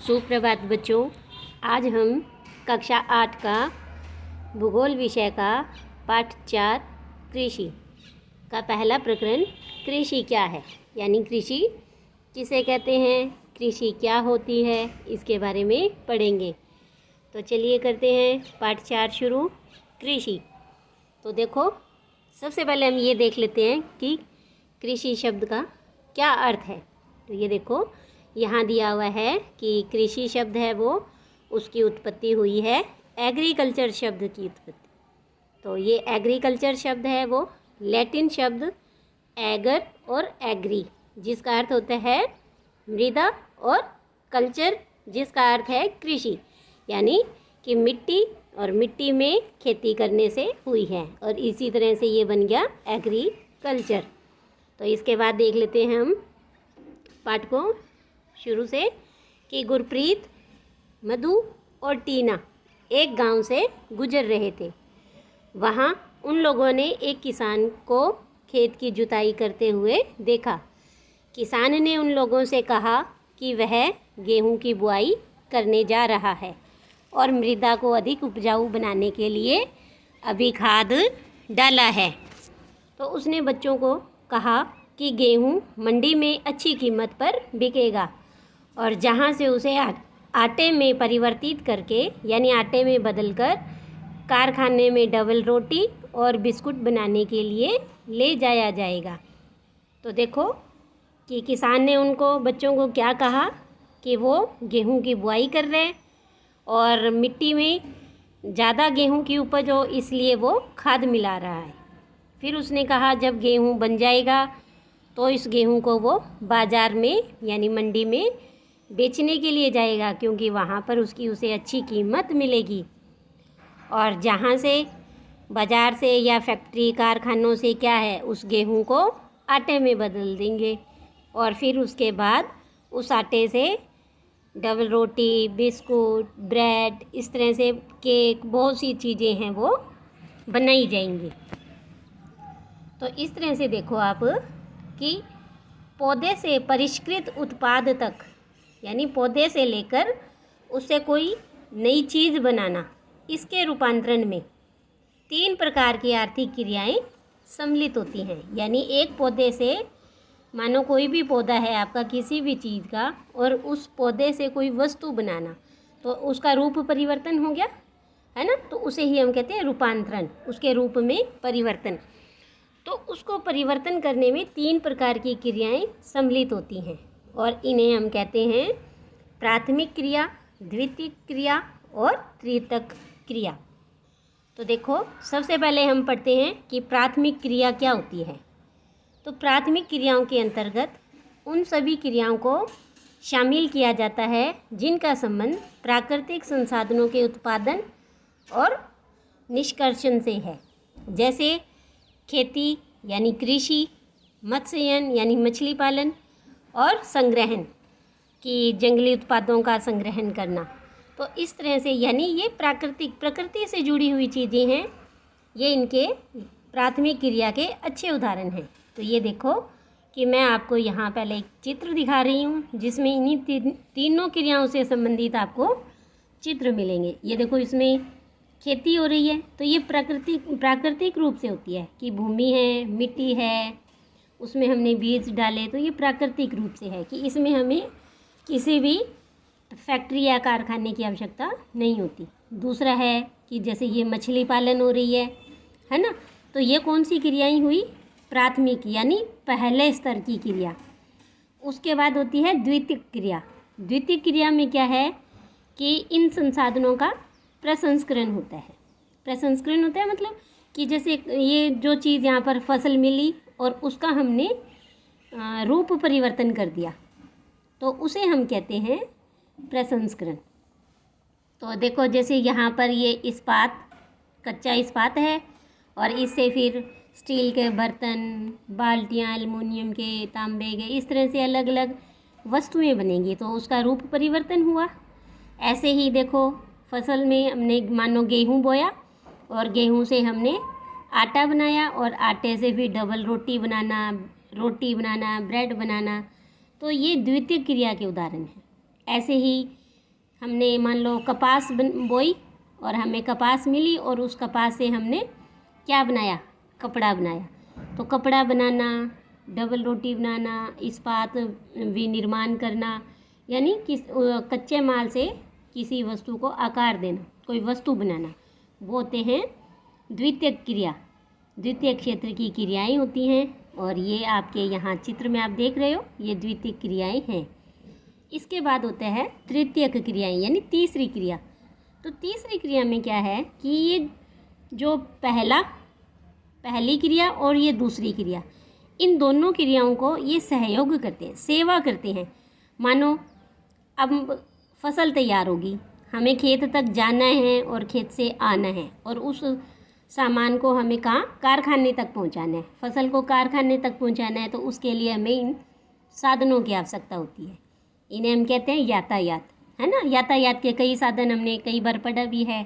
सुप्रभात बच्चों। आज हम कक्षा 8 का भूगोल विषय का पाठ 4 कृषि का पहला प्रकरण कृषि क्या है, यानी कृषि किसे कहते हैं, कृषि क्या होती है, इसके बारे में पढ़ेंगे। तो चलिए करते हैं पाठ 4 शुरू, कृषि। तो देखो, सबसे पहले हम ये देख लेते हैं कि कृषि शब्द का क्या अर्थ है। तो ये देखो, यहाँ दिया हुआ है कि कृषि शब्द है वो उसकी उत्पत्ति हुई है एग्रीकल्चर शब्द की उत्पत्ति। तो ये एग्रीकल्चर शब्द है वो लैटिन शब्द एगर और एग्री, जिसका अर्थ होता है मृदा, और कल्चर जिसका अर्थ है कृषि, यानी कि मिट्टी, और मिट्टी में खेती करने से हुई है, और इसी तरह से ये बन गया एग्रीकल्चर। तो इसके बाद देख लेते हैं हम पाठ को शुरू से कि गुरप्रीत, मधु और टीना एक गांव से गुजर रहे थे। वहां उन लोगों ने एक किसान को खेत की जुताई करते हुए देखा। किसान ने उन लोगों से कहा कि वह गेहूं की बुआई करने जा रहा है और मृदा को अधिक उपजाऊ बनाने के लिए अभी खाद डाला है। तो उसने बच्चों को कहा कि गेहूं मंडी में अच्छी कीमत पर बिकेगा, और जहां से उसे आटे में परिवर्तित करके, यानी आटे में बदलकर कारखाने में डबल रोटी और बिस्कुट बनाने के लिए ले जाया जाएगा। तो देखो कि किसान ने उनको बच्चों को क्या कहा कि वो गेहूं की बुआई कर रहे हैं और मिट्टी में ज़्यादा गेहूं की उपज हो इसलिए वो खाद मिला रहा है। फिर उसने कहा जब गेहूं बन जाएगा तो इस गेहूं को वो बाज़ार में यानी मंडी में बेचने के लिए जाएगा, क्योंकि वहाँ पर उसे अच्छी कीमत मिलेगी। और जहाँ से बाज़ार से या फैक्ट्री कारखानों से क्या है, उस गेहूं को आटे में बदल देंगे, और फिर उसके बाद उस आटे से डबल रोटी, बिस्कुट, ब्रेड, इस तरह से केक, बहुत सी चीज़ें हैं वो बनाई जाएंगी। तो इस तरह से देखो आप कि पौधे से परिष्कृत उत्पाद तक, यानी पौधे से लेकर उससे कोई नई चीज़ बनाना, इसके रूपांतरण में 3 प्रकार की आर्थिक क्रियाएं सम्मिलित होती हैं। यानी एक पौधे से, मानो कोई भी पौधा है आपका किसी भी चीज़ का, और उस पौधे से कोई वस्तु बनाना, तो उसका रूप परिवर्तन हो गया है ना, तो उसे ही हम कहते हैं रूपांतरण, उसके रूप में परिवर्तन। तो उसको परिवर्तन करने में 3 प्रकार की क्रियाएं सम्मिलित होती हैं, और इन्हें हम कहते हैं प्राथमिक क्रिया, द्वितीयक क्रिया और तृतीयक क्रिया। तो देखो, सबसे पहले हम पढ़ते हैं कि प्राथमिक क्रिया क्या होती है। तो प्राथमिक क्रियाओं के अंतर्गत उन सभी क्रियाओं को शामिल किया जाता है जिनका संबंध प्राकृतिक संसाधनों के उत्पादन और निष्कर्षण से है, जैसे खेती यानी कृषि, मत्स्ययन यानी मछली पालन, और संग्रहण कि जंगली उत्पादों का संग्रहण करना। तो इस तरह से, यानी ये प्रकृति से जुड़ी हुई चीज़ें हैं, ये इनके प्राथमिक क्रिया के अच्छे उदाहरण हैं। तो ये देखो कि मैं आपको यहाँ पहले एक चित्र दिखा रही हूँ जिसमें इन्हीं तीनों क्रियाओं से संबंधित आपको चित्र मिलेंगे। ये देखो, इसमें खेती हो रही है, तो ये प्राकृतिक रूप से होती है कि भूमि है, मिट्टी है, उसमें हमने बीज डाले, तो ये प्राकृतिक रूप से है कि इसमें हमें किसी भी फैक्ट्री या कारखाने की आवश्यकता नहीं होती। दूसरा है कि जैसे ये मछली पालन हो रही है ना, तो ये कौन सी क्रियाएं हुई, प्राथमिक यानी पहले स्तर की क्रिया। उसके बाद होती है द्वितीयक क्रिया। द्वितीयक क्रिया में क्या है कि इन संसाधनों का प्रसंस्करण होता है। प्रसंस्करण होता है मतलब कि जैसे ये जो चीज़ यहाँ पर फसल मिली और उसका हमने रूप परिवर्तन कर दिया, तो उसे हम कहते हैं प्रसंस्करण। तो देखो, जैसे यहाँ पर ये इस्पात, कच्चा इस्पात है, और इससे फिर स्टील के बर्तन, बाल्टियाँ, एल्युमिनियम के, तांबे के, इस तरह से अलग अलग वस्तुएं बनेंगी, तो उसका रूप परिवर्तन हुआ। ऐसे ही देखो, फसल में हमने मानो गेहूं बोया, और गेहूं से हमने आटा बनाया, और आटे से फिर डबल रोटी बनाना, ब्रेड बनाना, तो ये द्वितीयक क्रिया के उदाहरण हैं। ऐसे ही हमने मान लो कपास बोई और हमें कपास मिली और उस कपास से हमने क्या बनाया, कपड़ा बनाया। तो कपड़ा बनाना, डबल रोटी बनाना, इस्पात विनिर्माण करना, यानी कच्चे माल से किसी वस्तु को आकार देना, कोई वस्तु बनाना, वो होते हैं द्वितीयक क्रिया। द्वितीय क्षेत्र की क्रियाएं होती हैं और ये आपके यहाँ चित्र में आप देख रहे हो, ये द्वितीयक क्रियाएं हैं। इसके बाद होता है तृतीयक क्रियाएं, यानी तीसरी क्रिया। तो तीसरी क्रिया में क्या है कि ये जो पहली क्रिया और ये दूसरी क्रिया, इन दोनों क्रियाओं को ये सहयोग करते हैं, सेवा करते हैं। मानो अब फसल तैयार होगी, हमें खेत तक जाना है और खेत से आना है और उस सामान को हमें कहाँ, कारखाने तक पहुंचाना है। फसल को कारखाने तक पहुंचाना है तो उसके लिए हमें इन साधनों की आवश्यकता होती है। इन्हें हम कहते हैं यातायात, है ना। यातायात के कई साधन हमने कई बार पढ़ा भी है।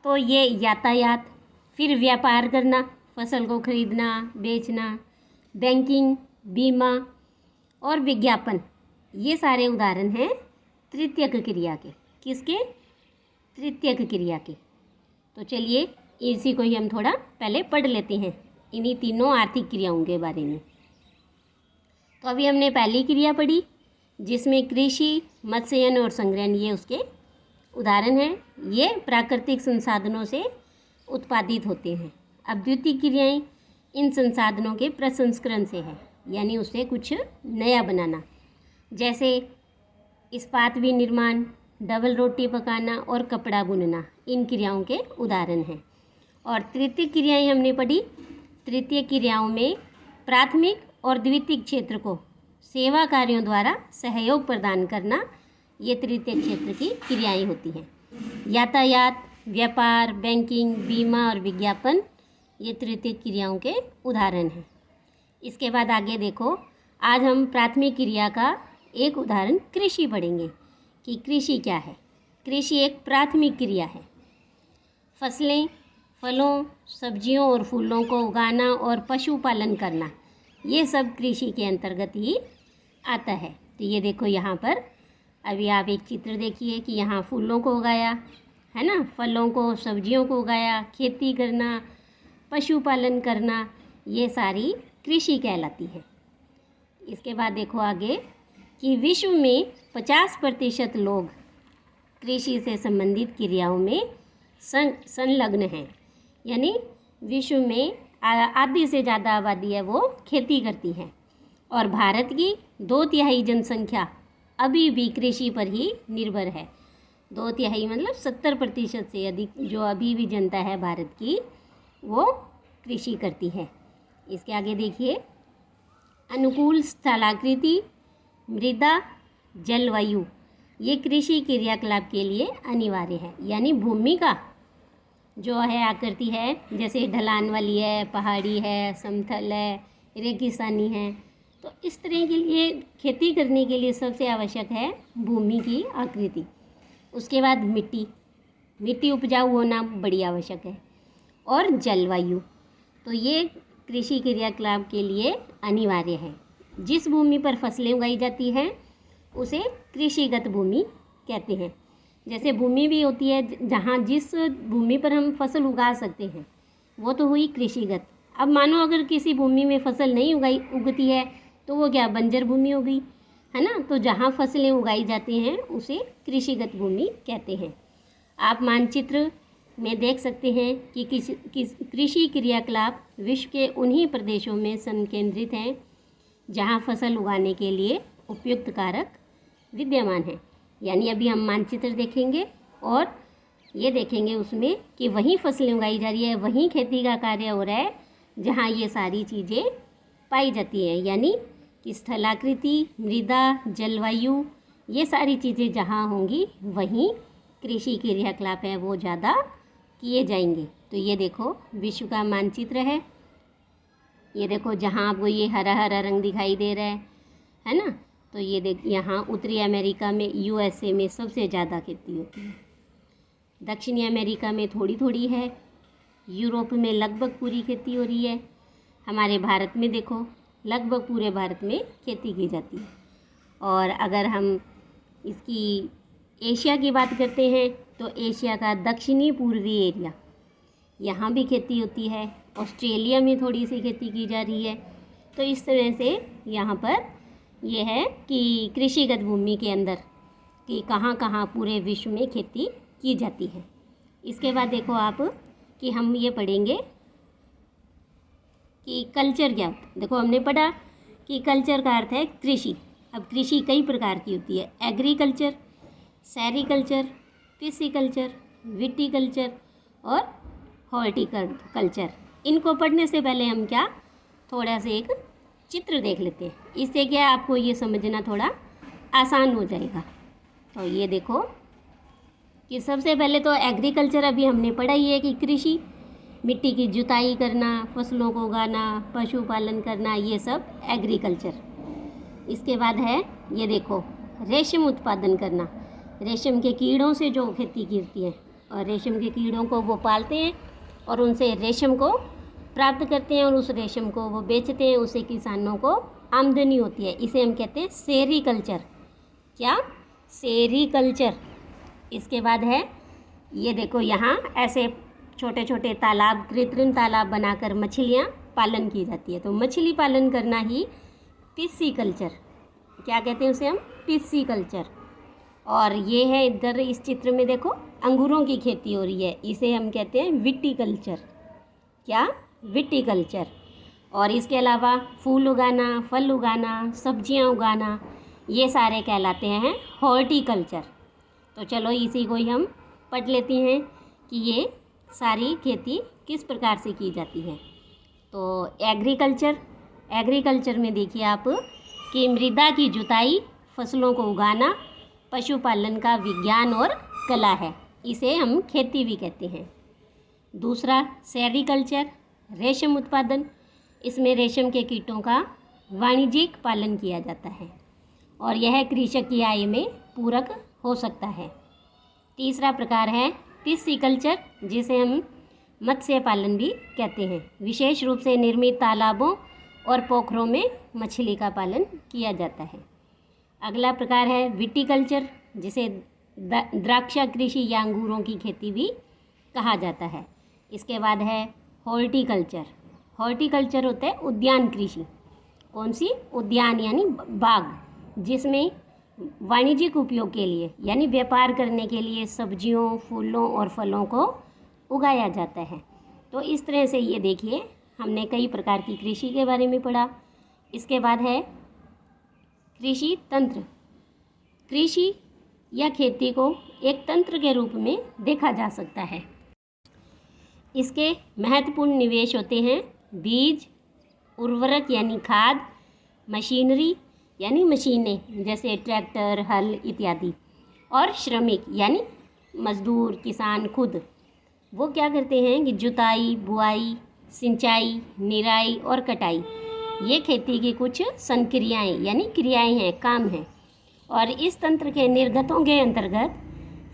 तो ये यातायात, फिर व्यापार करना, फसल को खरीदना बेचना, बैंकिंग, बीमा और विज्ञापन, ये सारे उदाहरण हैं तृतीयक क्रिया के। किसके? तृतीयक क्रिया के। तो चलिए इसी को ही हम थोड़ा पहले पढ़ लेते हैं, इन्हीं तीनों आर्थिक क्रियाओं के बारे में। तो अभी हमने पहली क्रिया पढ़ी जिसमें कृषि, मत्स्यन और संग्रहण ये उसके उदाहरण हैं। ये प्राकृतिक संसाधनों से उत्पादित होते हैं। अब द्वितीय क्रियाएं इन संसाधनों के प्रसंस्करण से है, यानी उससे कुछ नया बनाना, जैसे इस्पात विनिर्माण, डबल रोटी पकाना और कपड़ा बुनना, इन क्रियाओं के उदाहरण हैं। और तृतीय क्रियाएं हमने पढ़ी। तृतीय क्रियाओं में प्राथमिक और द्वितीय क्षेत्र को सेवा कार्यों द्वारा सहयोग प्रदान करना, ये तृतीय क्षेत्र की क्रियाएं होती हैं। यातायात, व्यापार, बैंकिंग, बीमा और विज्ञापन, ये तृतीय क्रियाओं के उदाहरण हैं। इसके बाद आगे देखो, आज हम प्राथमिक क्रिया का एक उदाहरण कृषि पढ़ेंगे कि कृषि क्या है। कृषि एक प्राथमिक क्रिया है। फसलें, फलों, सब्जियों और फूलों को उगाना और पशुपालन करना, ये सब कृषि के अंतर्गत ही आता है। तो ये देखो यहाँ पर अभी आप एक चित्र देखिए कि यहाँ फूलों को उगाया है ना, फलों को, सब्जियों को उगाया, खेती करना, पशुपालन करना, ये सारी कृषि कहलाती है। इसके बाद देखो आगे कि विश्व में 50% लोग कृषि से संबंधित क्रियाओं में संलग्न हैं, यानी विश्व में आधी से ज़्यादा आबादी है वो खेती करती है। और भारत की 2/3 जनसंख्या अभी भी कृषि पर ही निर्भर है। 2/3 मतलब 70% से अधिक जो अभी भी जनता है भारत की, वो कृषि करती है। इसके आगे देखिए, अनुकूल स्थलाकृति, मृदा, जलवायु, ये कृषि क्रियाकलाप के लिए अनिवार्य है। यानी भूमि का जो है आकृति है, जैसे ढलान वाली है, पहाड़ी है, समतल है, रेगिस्तानी है, तो इस तरह के लिए खेती करने के लिए सबसे आवश्यक है भूमि की आकृति। उसके बाद मिट्टी उपजाऊ होना बड़ी आवश्यक है। और जलवायु, तो ये कृषि क्रियाकलाप के लिए अनिवार्य है। जिस भूमि पर फसलें उगाई जाती हैं उसे कृषिगत भूमि कहते हैं। जैसे भूमि भी होती है जहाँ जिस भूमि पर हम फसल उगा सकते हैं, वो तो हुई कृषिगत। अब मानो अगर किसी भूमि में फसल नहीं उगती है तो वो क्या, बंजर भूमि हो गई, है ना। तो जहाँ फसलें उगाई जाती हैं उसे कृषिगत भूमि कहते हैं। आप मानचित्र में देख सकते हैं कि कृषि क्रियाकलाप विश्व के उन्हीं प्रदेशों में संकेंद्रित हैं जहाँ फसल उगाने के लिए उपयुक्त कारक विद्यमान हैं। यानी अभी हम मानचित्र देखेंगे और ये देखेंगे उसमें कि वहीं फसलें उगाई जा रही है, वहीं खेती का कार्य हो रहा है जहाँ ये सारी चीज़ें पाई जाती हैं। यानी कि स्थलाकृति, मृदा, जलवायु, ये सारी चीज़ें जहाँ होंगी वहीं कृषि क्रियाकलाप है वो ज़्यादा किए जाएंगे। तो ये देखो विश्व का मानचित्र है, ये देखो जहाँ आपको ये हरा हरा रंग दिखाई दे रहा है ना। तो ये देख, यहाँ उत्तरी अमेरिका में, यूएसए में सबसे ज़्यादा खेती होती है। दक्षिणी अमेरिका में थोड़ी थोड़ी है, यूरोप में लगभग पूरी खेती हो रही है। हमारे भारत में देखो लगभग पूरे भारत में खेती की जाती है। और अगर हम इसकी एशिया की बात करते हैं तो एशिया का दक्षिणी पूर्वी एरिया, यहाँ भी खेती होती है। ऑस्ट्रेलिया में थोड़ी सी खेती की जा रही है। तो इस तरह से यहाँ पर यह है कि कृषिगत भूमि के अंदर कि कहाँ कहाँ पूरे विश्व में खेती की जाती है। इसके बाद देखो आप कि हम ये पढ़ेंगे कि कल्चर क्या होता है। देखो हमने पढ़ा कि कल्चर का अर्थ है कृषि। अब कृषि कई प्रकार की होती है, एग्रीकल्चर, सेरीकल्चर, पिसिकल्चर, विटीकल्चर और हॉर्टिकल्चर। इनको पढ़ने से पहले हम क्या थोड़ा सा एक चित्र देख लेते हैं, इससे क्या आपको ये समझना थोड़ा आसान हो जाएगा। तो ये देखो कि सबसे पहले तो एग्रीकल्चर अभी हमने पढ़ा ही है कि कृषि, मिट्टी की जुताई करना, फसलों को उगाना, पशुपालन करना, ये सब एग्रीकल्चर। इसके बाद है ये देखो रेशम उत्पादन करना, रेशम के कीड़ों से जो खेती करती है और रेशम के कीड़ों को वो पालते हैं और उनसे रेशम को प्राप्त करते हैं और उस रेशम को वो बेचते हैं, उससे किसानों को आमदनी होती है। इसे हम कहते हैं सेरीकल्चर। क्या? सेरीकल्चर। इसके बाद है ये देखो यहाँ ऐसे छोटे छोटे तालाब, कृत्रिम तालाब बनाकर मछलियाँ पालन की जाती है, तो मछली पालन करना ही पिस्सीकल्चर। क्या कहते हैं उसे हम? पिस्सीकल्चर। और ये है इधर इस चित्र में देखो अंगूरों की खेती हो रही है, इसे हम कहते हैं विटीकल्चर। क्या? विटीकल्चर। और इसके अलावा फूल उगाना, फल उगाना, सब्जियां उगाना, ये सारे कहलाते हैं हॉर्टिकल्चर। तो चलो इसी को ही हम पढ़ लेती हैं कि ये सारी खेती किस प्रकार से की जाती है। तो एग्रीकल्चर में देखिए आप कि मृदा की जुताई, फसलों को उगाना, पशुपालन का विज्ञान और कला है, इसे हम खेती भी कहते हैं। दूसरा सेरीकल्चर, रेशम उत्पादन, इसमें रेशम के कीटों का वाणिज्यिक पालन किया जाता है और यह कृषक की आय में पूरक हो सकता है। तीसरा प्रकार है पिस्सीकल्चर, जिसे हम मत्स्य पालन भी कहते हैं। विशेष रूप से निर्मित तालाबों और पोखरों में मछली का पालन किया जाता है। अगला प्रकार है विटीकल्चर, जिसे द्राक्षा कृषि या अंगूरों की खेती भी कहा जाता है। इसके बाद है हॉर्टिकल्चर। हॉर्टिकल्चर होता है उद्यान कृषि। कौन सी? उद्यान यानी बाग, जिसमें वाणिज्यिक उपयोग के लिए यानी व्यापार करने के लिए सब्जियों, फूलों और फलों को उगाया जाता है। तो इस तरह से ये देखिए हमने कई प्रकार की कृषि के बारे में पढ़ा। इसके बाद है कृषि तंत्र। कृषि या खेती को एक तंत्र के रूप में देखा जा सकता है। इसके महत्वपूर्ण निवेश होते हैं बीज, उर्वरक यानी खाद, मशीनरी यानी मशीनें जैसे ट्रैक्टर, हल इत्यादि, और श्रमिक यानी मजदूर, किसान खुद। वो क्या करते हैं कि जुताई, बुआई, सिंचाई, निराई और कटाई, ये खेती की कुछ संक्रियाएं यानी क्रियाएं हैं, काम हैं। और इस तंत्र के निर्गतों के अंतर्गत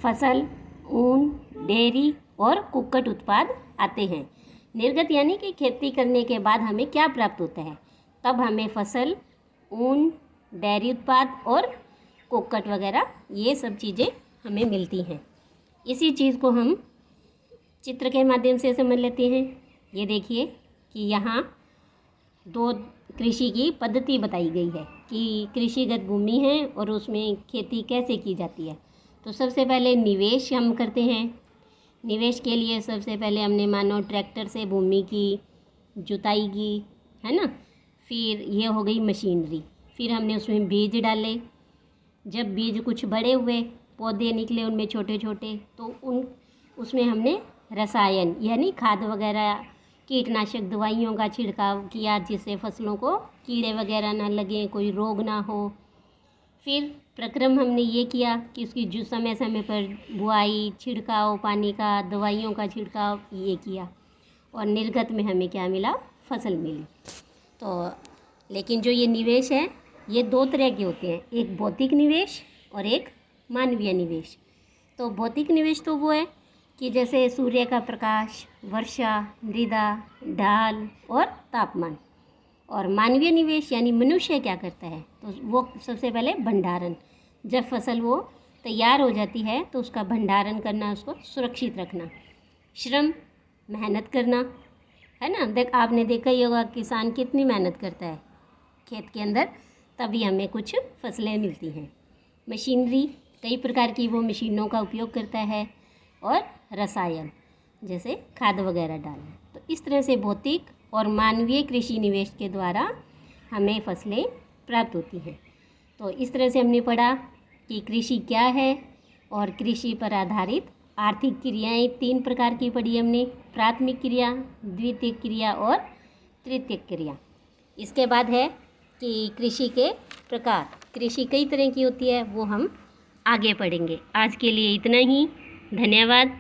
फसल, ऊन, डेयरी और कुक्कुट उत्पाद आते हैं। निर्गत यानी कि खेती करने के बाद हमें क्या प्राप्त होता है, तब हमें फसल, ऊन, डेयरी उत्पाद और कुक्कुट वगैरह ये सब चीज़ें हमें मिलती हैं। इसी चीज़ को हम चित्र के माध्यम से समझ लेते हैं। ये देखिए कि यहाँ दो कृषि की पद्धति बताई गई है कि कृषिगत भूमि है और उसमें खेती कैसे की जाती है। तो सबसे पहले निवेश हम करते हैं। निवेश के लिए सबसे पहले हमने मानो ट्रैक्टर से भूमि की जुताई की, है ना। फिर ये हो गई मशीनरी। फिर हमने उसमें बीज डाले। जब बीज कुछ बड़े हुए, पौधे निकले उनमें छोटे छोटे, तो उसमें हमने रसायन यानी खाद वगैरह, कीटनाशक दवाइयों का छिड़काव किया, जिससे फसलों को कीड़े वगैरह ना लगें, कोई रोग ना हो। फिर प्रक्रम हमने ये किया कि उसकी जो समय समय पर बुआई, छिड़काव, पानी का, दवाइयों का छिड़काव ये किया, और निर्गत में हमें क्या मिला? फसल मिली। तो लेकिन जो ये निवेश है ये दो तरह के होते हैं, एक भौतिक निवेश और एक मानवीय निवेश। तो भौतिक निवेश तो वो है कि जैसे सूर्य का प्रकाश, वर्षा, मृदा, ढाल और तापमान। और मानवीय निवेश यानी मनुष्य क्या करता है, तो वो सबसे पहले भंडारण। जब फसल वो तैयार हो जाती है तो उसका भंडारण करना, उसको सुरक्षित रखना। श्रम, मेहनत करना, है ना। आपने देखा ही होगा किसान कितनी मेहनत करता है खेत के अंदर, तभी हमें कुछ फसलें मिलती हैं। मशीनरी, कई प्रकार की वो मशीनों का उपयोग करता है। और रसायन, जैसे खाद वगैरह डालना। तो इस तरह से भौतिक और मानवीय कृषि निवेश के द्वारा हमें फसलें प्राप्त होती हैं। तो इस तरह से हमने पढ़ा कि कृषि क्या है, और कृषि पर आधारित आर्थिक क्रियाएं 3 प्रकार की पढ़ी हमने। प्राथमिक क्रिया, द्वितीयक क्रिया और तृतीयक क्रिया। इसके बाद है कि कृषि के प्रकार। कृषि कई तरह की होती है, वो हम आगे पढ़ेंगे। आज के लिए इतना ही। धन्यवाद।